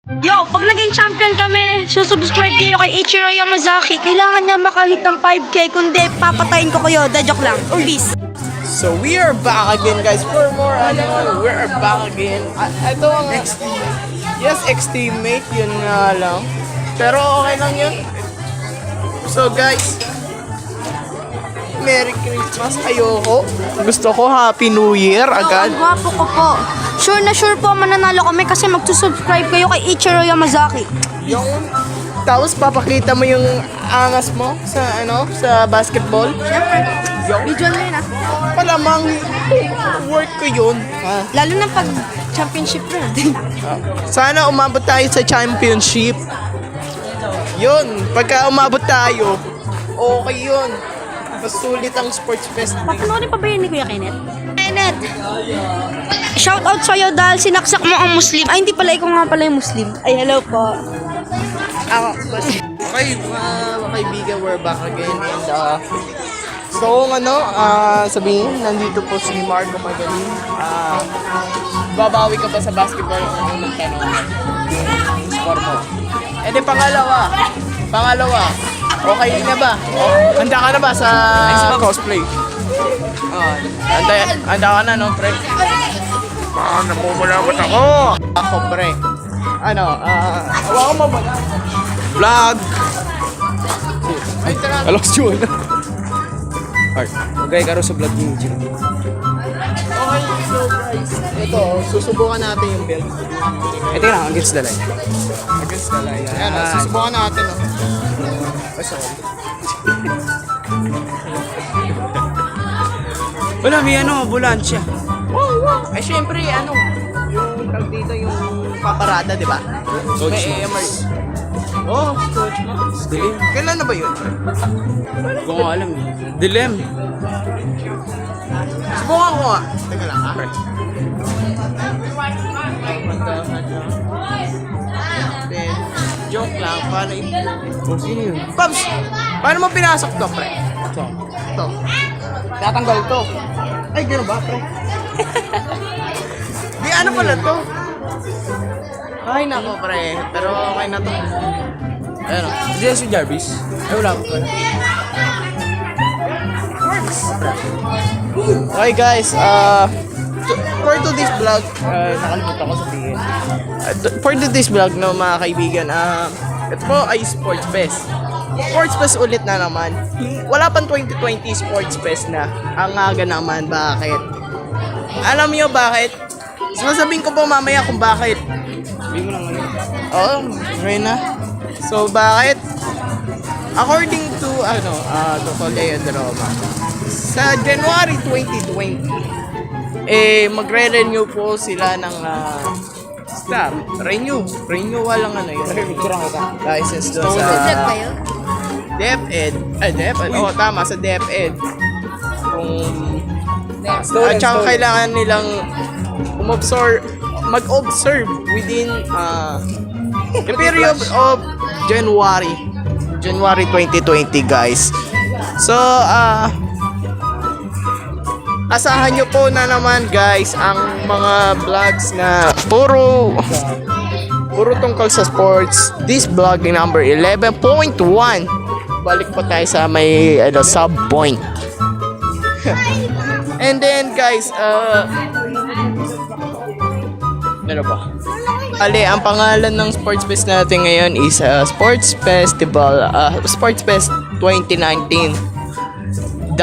Yo, pag naging champion kami, susubscribe kayo kay Ichiro Yamazaki. Kailangan niya makahit ng 5K, kundi papatayin ko kayo. Da joke lang. Urbis. So we are back again guys for more we are back again. Ito ang yes, ex-teammate, yun nga lang. Pero okay lang yun. So guys, Merry Christmas, ayoko. Gusto ko Happy New Year agad. Ang gwapo ko po. Sure na sure po mananalo kami kasi magsusubscribe kayo kay Ichiro Yamazaki. Yung tapos papakita mo yung angas mo sa sa basketball. Siyempre, visual na yun ah. Palamang work ko yun. Lalo na pag championship na. Sana umabot tayo sa championship. Yun, pagka umabot tayo, okay yun. Mas sulit ang sports fest. Papanoorin pa ba yun ni Kuya Kenneth? Kenneth! Shout out sa'yo dahil sinaksak mo ang Muslim. Ay, hindi pala, ikaw nga pala yung Muslim. Ay, hello po. Ako, okay, mga kaibigan, we're back again. And, so, sabihin, nandito po si Marco Magaling. Babawi ka ba sa basketball? Ang unang tanong. Score mo. And then, pangalawa, okay na ba? Handa ka na ba sa cosplay? Handa ka na, no, pre? Namumulabot ako! Ako, pre. Hawakan mo ba? Vlog! Alam ko yun. Okay, karo sa vlog ni Jim. Okay, so guys, ito, susubukan natin yung belt. Ito na, against the line. Against the line. Ayan, susubukan natin. Wala, may bulansya. Ay, syempre, yung tag dito, yung paparada, di ba? Coach May Max. AMR. Oh, Coach Max. Dilim. Kailan na ba yun? Hindi ko nga alam eh. Dilim. Subukan ko nga. Teka lang, ha? Then, joke lang, paano Sino yun? Pops! Paano mo pinasok to, pre? Ito. Ito. Tatanggal to. Ay, gano'n ba, pre? Di ano pala to? Ay, nako, pre. Pero okay na to. Ayan o. Hindi na si Jarvis. Ay, wala ko pala. Okay, guys. For today's vlog, nakalimutan ko sabihin. For today's vlog, no, mga kaibigan, ito po ay Sports Fest. Sports Fest ulit na naman. Wala pang 2020 Sports Fest na. Ang aga naman, bakit? Alam niyo bakit? Sasabihin ko po mamaya kung bakit. Sabihin mo lang ngayon. Oo, ngayon na. So, bakit? According to, Toleo Drama, sa January 2020, magre-renew po sila ng renewal lang license doon sa DepEd. Tama, sa DepEd. At saka kailangan nilang mag-observe within the period of January 2020, guys. So, asahan nyo po na naman, guys, ang mga vlogs na puro tungkol sa sports. This vlog number 11.1. Balik po tayo sa may sub point. And then, guys, ano ba? Ang pangalan ng Sports Fest natin ngayon is Sports Festival, Sports Fest 2019-2020,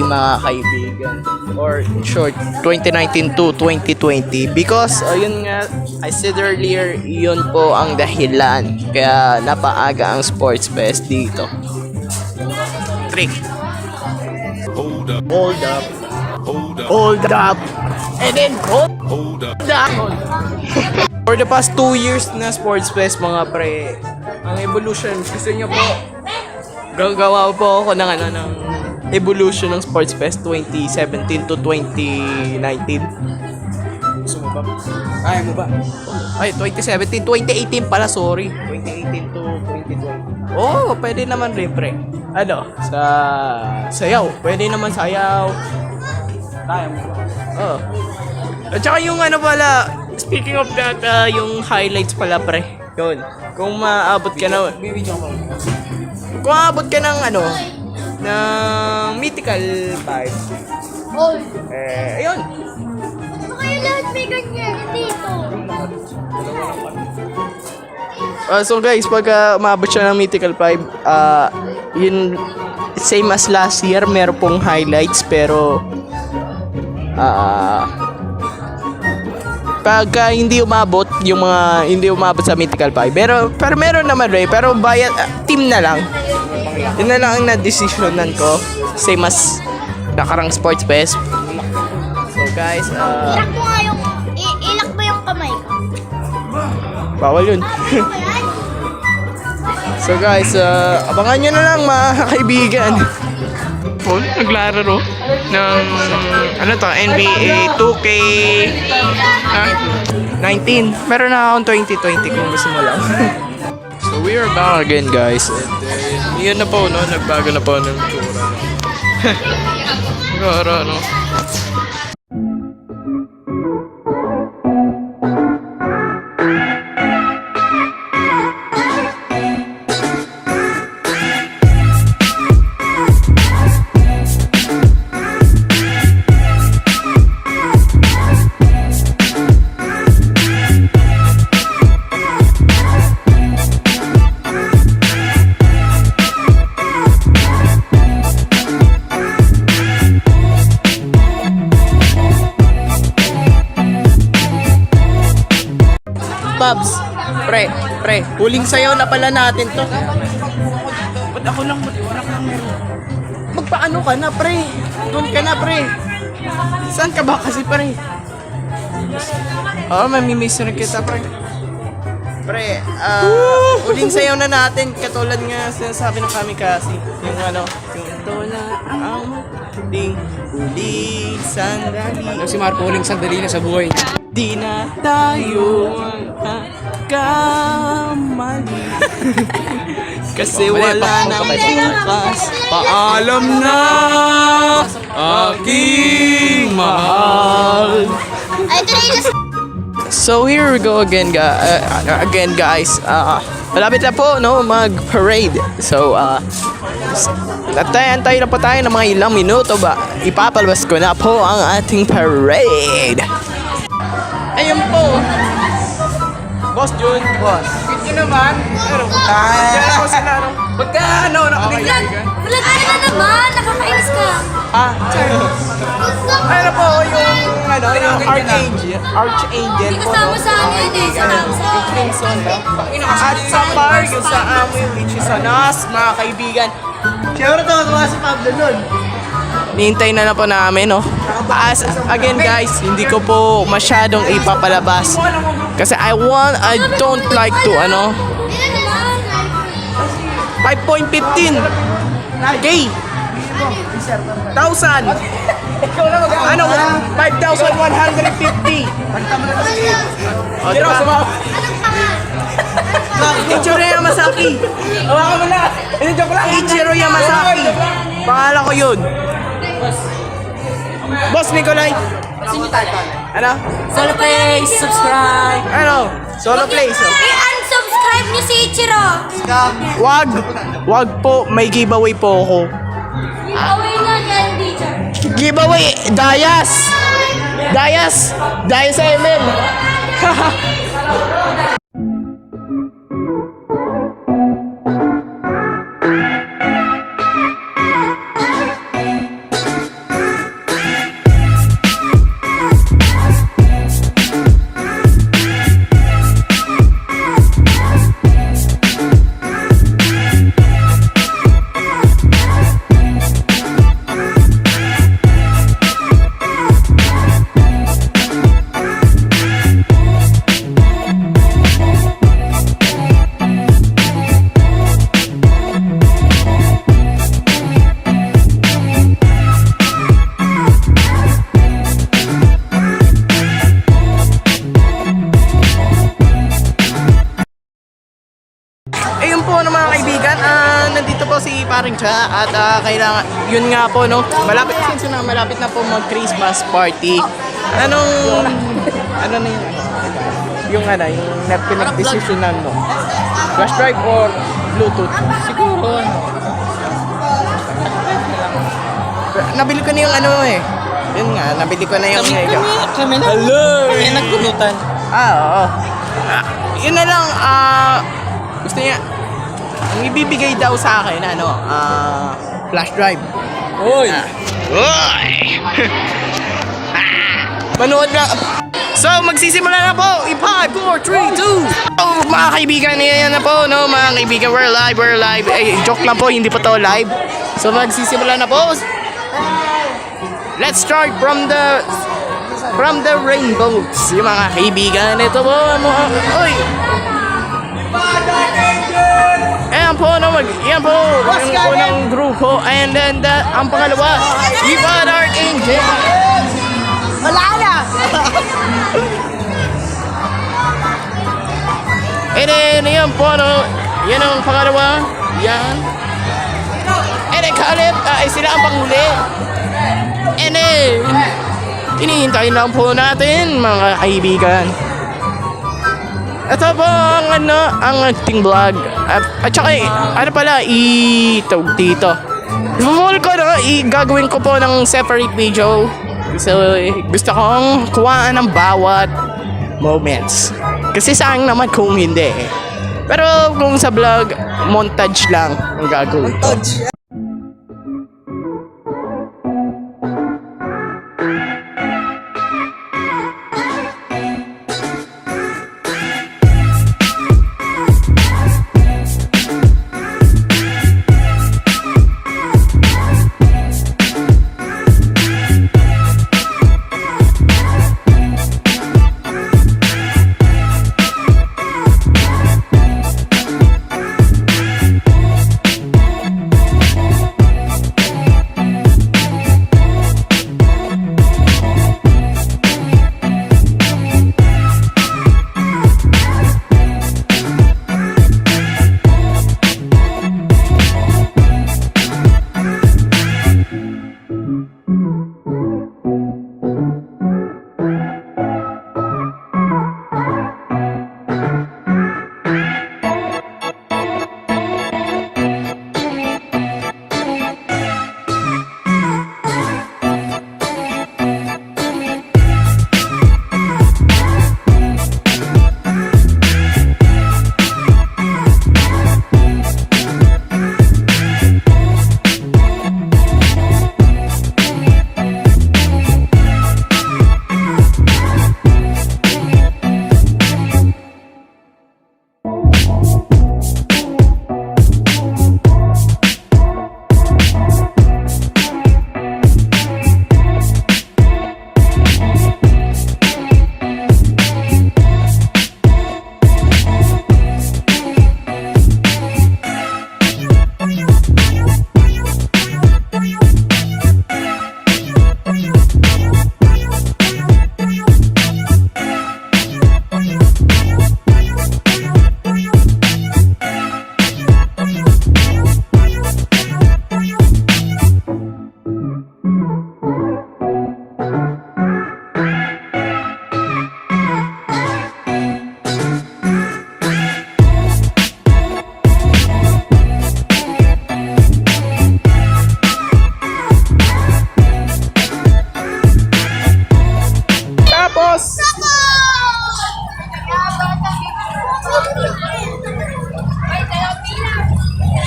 mga kaibigan. Or in short, 2019 to 2020. Because, yun nga, I said earlier, yun po ang dahilan. Kaya napaaga ang Sports Fest dito. Trick. Hold up. And then hold down. For the past 2 years na Sports Fest, mga pre, ang evolution, gusto nyo po, gagawa po ako ng evolution ng Sports Fest 2017 to 2019. Gusto mo ba? Kaya mo ba? Ay, 2017, 2018 pala, sorry. 2018 to 2020. Oh, pwede naman rin, pre. Sa sayaw. Pwede naman sayaw. Kaya mo ba? Oh. At saka yung pala, speaking of that, yung highlights pala pre. Yun. Kung maabot ka na, Bibidyo ko. kung maabot ka ng ano, ng mythical 5. Ayun. Kaya lahat may ganyan dito. So guys, pag umabot siya ng mythical 5, yun, same as last year, meron pong highlights, pero pagka hindi umabot yung mga hindi umabot sa mythical 5, pero meron naman rin, pero bayad team na lang. Yun na lang ang na-decisionan ko, same as nakarang sports fest. So guys, Ilak mo nga yung, ilak mo yung kamay ko. bawal yun. So guys, abangan nyo na lang mga kaibigan. Naglalaro ng ano to, NBA 2K 19. Meron na akong 2020 kung gusto mo lang. So we are back again guys. And yun na po, no? Nagbago na po ng tsura. Gara, no? Pabs, pre, huling sayaw na pala natin to. Ba't ako lang meron? Magpaano ka na, pre? Doon ka na, pre. Saan ka ba kasi, pre? Oo, mamimiss rin kita, pre. Pre, huling sayaw na natin. Katulad nga sinasabi ng kami kasi. Yung ano, yung ito na ang huling sandali. Ano si Marco huling sandali na sa buhay. Di na tayo magkamali. Kasi wala nang bukas. Paalam na aking mahal. Ay, ito na yung So here we go again, guys. Malapit na po, no, mag-parade. So, antay na po tayo ng mga ilang minuto ba. Ipapalabas ko na po ang ating parade. Ayun po. Boss Jun. Boss. Yun naman. Ano? Diyan po sila, no? Pagka, ano, nakabigyan. Vlog ka na naman, nakakainis ka. Ano po, yung, ano, yung Archangel Hindi po, no? kasama sa ano yun eh, sa Yung Crimson, no? At sa park, yung sa amoy, which is on us, mga kaibigan. Siyempre ito, magawa si Pablo nun. Nihintay na po namin, no? As, again, guys, hindi ko po masyadong ipapalabas. Kasi I don't like to, ano, 5.15 K 1,000 ano 5,150 o diba Ichiro Yamasaki hawakan mo na joke lang Ichiro Yamasaki pangalan ko yun Boss Nicolay ano Solo Place, subscribe. ano solo place oh. I-unsubscribe niyo si Ichiro. Wag po, may giveaway po ako. Away na yan, teacher. Giveaway, Dayas ML. Ayun po no, mga kaibigan, nandito po si Paring Cha at kailangan, yun nga po no, malapit na po mag-Christmas party. Ano na yun? yung pinag-desisyonan mo? Flash drive or Bluetooth? Siguro, Nabili ko na yung ano eh. Yun nga, nabili ko na yung... kami na. Hello! Kami nagkunutan. Oo. Yun na lang, gusto niya, ang ibibigay daw sa akin, flash drive. Uy! Uy! Manood na. So, magsisimula na po. 5, 4, 3, 2. Oh, mga kaibigan, yan na po, no? Mga kaibigan, we're live. Eh, joke lang po, hindi po to live. So, magsisimula na po. Let's start from the rainbows. Yung mga kaibigan, ito po, uy! Ayan po, yan po, yung unang grupo. And then, ang pangalawa, Viva Dark Angel. Wala na! And then, yan po, no? Yan ang pangalawa. Yan. And then, kalit, sila ang panghuli. And then, hinihintay lang po natin, mga kaibigan. Ito po ang ating vlog. At saka, tawag dito. Full ko, no? Gagawin ko po ng separate video. So, gusto kong kuhaan ng bawat moments. Kasi sayang naman kung hindi eh. Pero kung sa vlog, montage lang ang gagawin ko.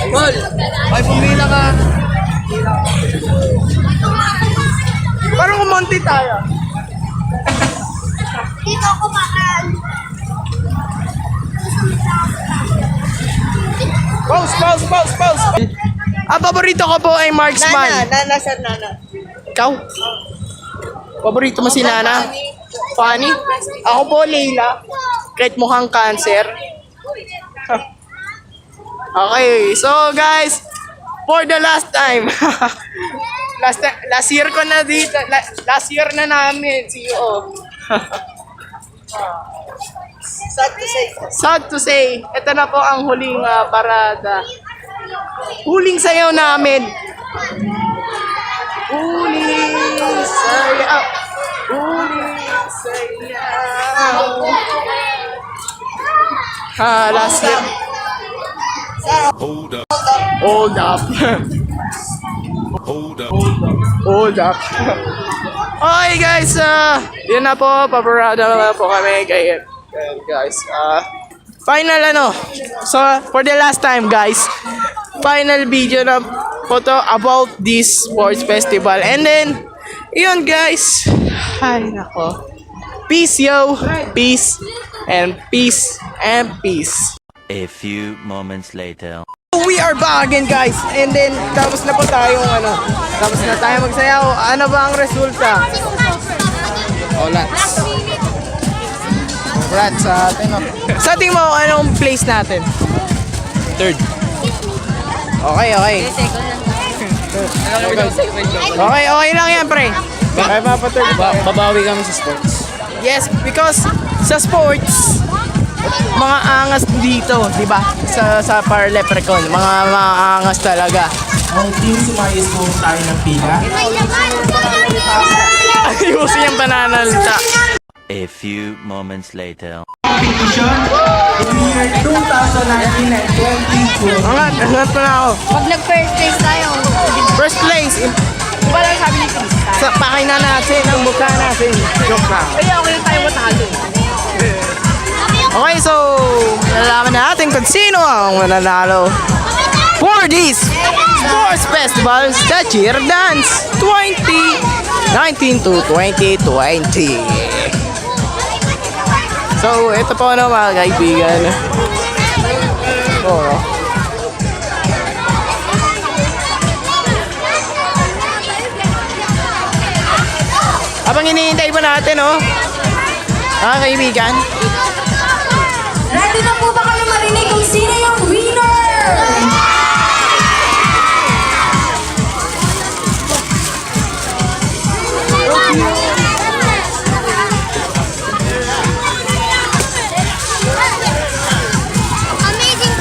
Paul! Ay, pumila ka. Parang kumonti tayo. Dito ako makan. Pause. Ang paborito ko po ay Marksman. Nana, sir, Nana. Ikaw? Paborito mo si Nana? Funny? Ako po, Leila. Kahit mukhang cancer. Okay, so guys, for the last time. last year ko na dito. Last year na namin, CEO. Sad to say, ito na po ang huling parada. Huling sayaw namin. Huling sayaw. Huling sayaw. last year. Hold up. Hold up. Hold up. Hold up. Okay guys, yun na po, paparada na po kami kay guys. Final ano. So, for the last time guys, final video na po to about this sports festival. And then, yun guys. Ay, nako. Peace yo. Peace. And peace. And peace. A few moments later. We are back again guys. And then, tapos na po tayong ano. Tapos na tayo magsayaw. Ano ba ang resulta? Congrats. Congrats sa atin. No? Sa tingin mo, anong place natin? Third. Okay, okay. Okay, okay lang yan, pre. Ay, mapaturn. Babawi kami sa sports. Yes, because sa sports, mga angas dito, di ba? Sa Parleprecon, mga angas talaga. Ang team sumayos po tayo ng pila. Ayusin yung pananalita. A few moments later. Year 2019 and 2020. Angat pa na ako. Pag nag-first place tayo, First place, wala sabi ni Chris. sa pakina natin, ang mukha natin. Joke lang. Kaya okay lang tayo matalo. Okay, so, nalalaman natin kung sino ang mananalo for this Sports Festival sa Cheer Dance 2019 to 2020. So, ito po na mga kaibigan. Oh. Habang hinihintay pa natin, oh. Mga kaibigan. Ready na po ba kayo marinig kung sino yung winner? Amazing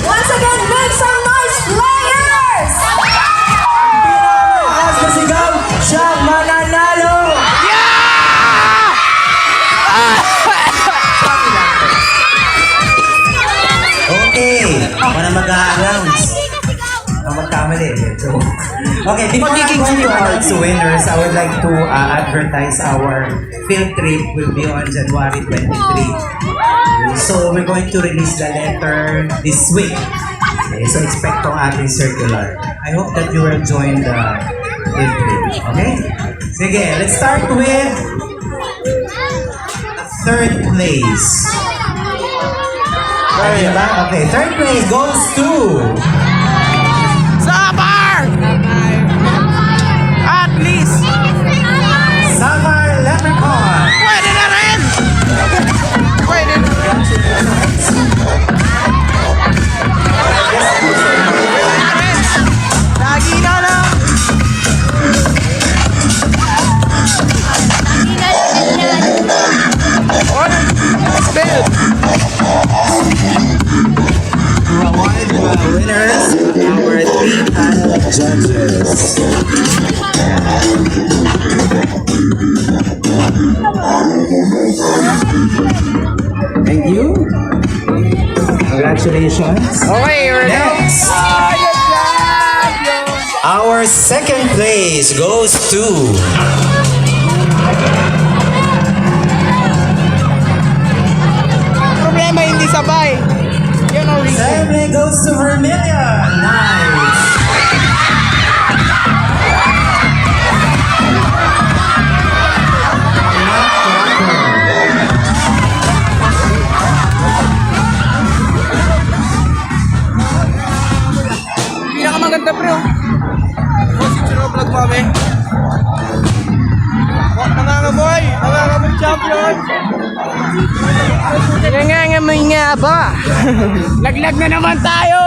Once again, make some noise, players! Last na sigaw, siya mananalo! Okay, ako na mag-a-announce. Ako magkamali. So, okay, before I'm going to announce the winners, I would like to advertise our field trip will be on January 23. So, we're going to release the letter this week. Okay, so, expect ang ating circular. I hope that you will join the field trip. Okay? Sige, let's start with third place. Okay, ba? Okay, third place goes to... Sapar! At least, Samar Leprechaun. pwede na rin! Pwede na rin! Lagi na lang! Spill! Award winners, our three panel judges. Thank you. Congratulations. Okay, you're Next, our second place goes to problema hindi sabay. You know, second place goes to Vermilion. Nice. pinakamaganda pre oh. Si Chiro Vlog mami. Nangangamoy! Nangangamoy champion! Nangangamoy nga ba? Laglag na naman tayo!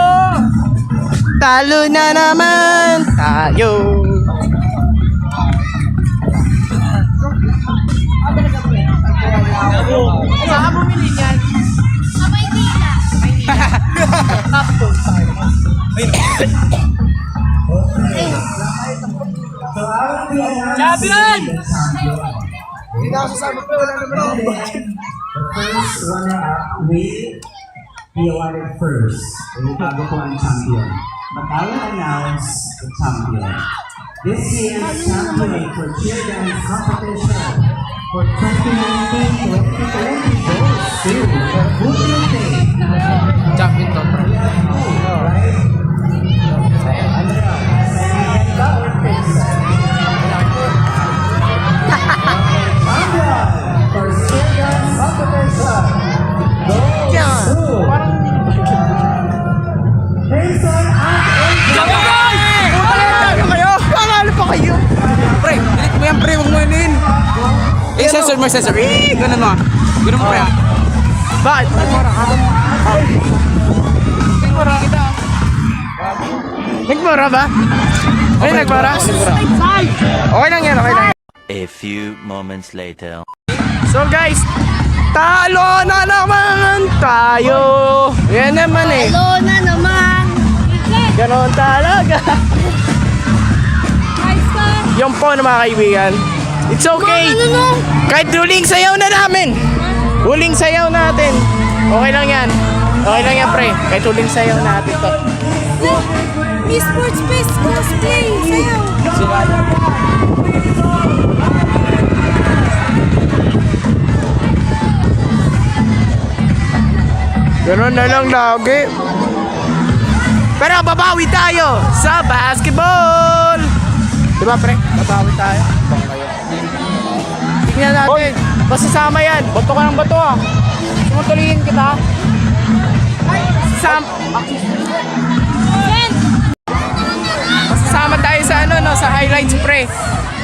Talo na naman tayo! Saan bumili niyan? Sa Maynila. Champion! Hindi na ako sasama ko, wala naman ako budget. The first runner-up will be awarded first. Bago po ang champion. But I will announce the champion. This year's champion for cheer dance competition for 2019-2020 goes to Butilite. Champion to, bro. Right? Ano yun? Sa'yo ba or Texas? Champion for cheer dance competition goes to Jason and Ano kayo? Panalo pa kayo. Pre, delete mo yan, pre. Huwag mo yanin. Sensor mo, sensor. Ganun mo. Ganun mo, pre. Bakit? Nagmura kita. Nagmura ba? Ay, nagmura? Okay lang yan, okay lang yan. A few moments later. So guys, talo na naman tayo. Yan naman eh. Hello na naman. Ganon talaga. Nice ka. Yung po na mga kaibigan. It's okay. Kahit huling sayaw na namin. Huling sayaw natin. Okay lang yan. Okay lang yan, pre. Kahit huling sayaw natin to. Miss Sports Fest cosplay. Sayaw. Ganon na lang lagi. Pero babawi tayo sa basketball. Diba, pre? Babawi tayo. Bang kayo. Tingnan natin. Masasama yan. Bato ka ng bato ah. Sumutulihin kita. Masasama tayo sa ano, no? Sa highlights, pre.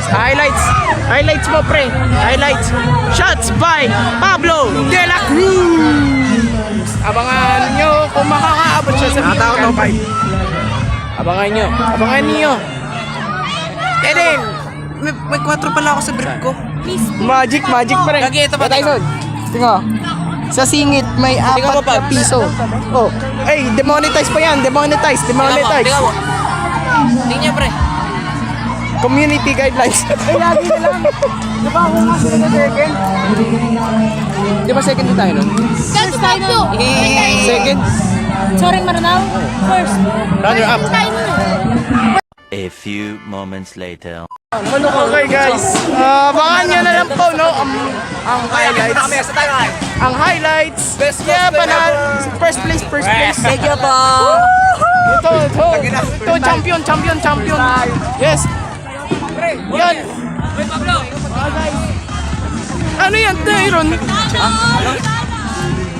Sa highlights. Highlights mo, pre. Highlights. Shots by Pablo De La Cruz. Abangan nyo kung makakaabot siya sa Physical 5. Abangan nyo. Abangan niyo. And then, May 4 pala ako sa brief ko. magic pa rin. Gagi, ito pa, Tyson. Tingo. Sa singit may 4 Tingnan mo pa. na piso. Oh. Ay, demonetize pa yan. Demonetize. Tingnan mo. Tingnan niya, pre. Community guidelines. Ay, lagi na lang. Di ba ako nga sila na second? Di ba second tayo nun? First tayo nun. Second? Sorry, Maranao. First. Runner up. Tayo nun. A few moments later. Okay guys, abangan nyo na lang po, no? Ang highlights. Ang highlights. Yeah, panalo. First place. Thank you po. Ito, champion. Yes. Yan. Ano yan, Tyron?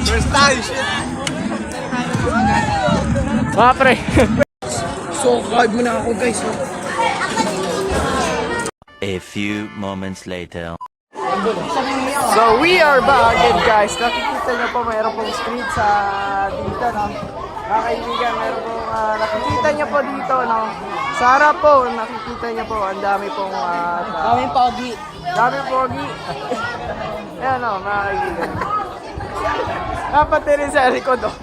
First time, shit. Mga pre. So, kahit mo na ako guys. A few moments later. So, we are back again guys. Nakikita nyo po, mayroon pong street sa dito, no? Mga kaibigan, mayroon pong nakikita nyo po dito, no? Sa harap po, nakikita nyo po, ang dami pong Kaming pogi. dami pogi. Ayan o, mga kaibigan. Dapat din sa likod, oh.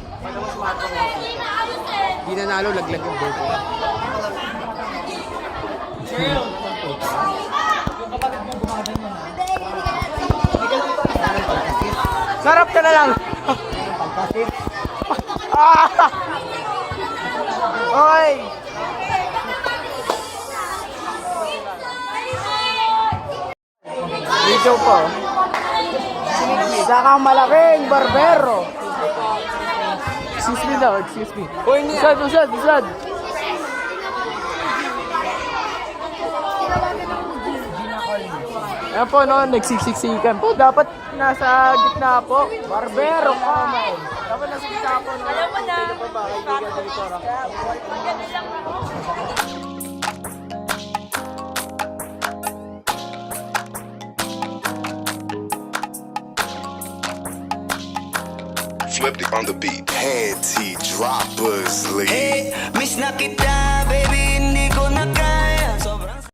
Di nanalo, laglag yung boat. Sarap ka na lang. Ah! Okay. Dito po. Saka malaking barbero. Excuse me daw, excuse me. Usad. Ayan po, no, nagsiksiksikan po. Dapat nasa gitna po. Barbero ka, man. Dapat nasa gitna po, no. Alam mo na. Dito po ba, kaibigan sa Litora? Flipped it on the beat. Panty droppers, lead. Miss na kita, baby, hindi ko na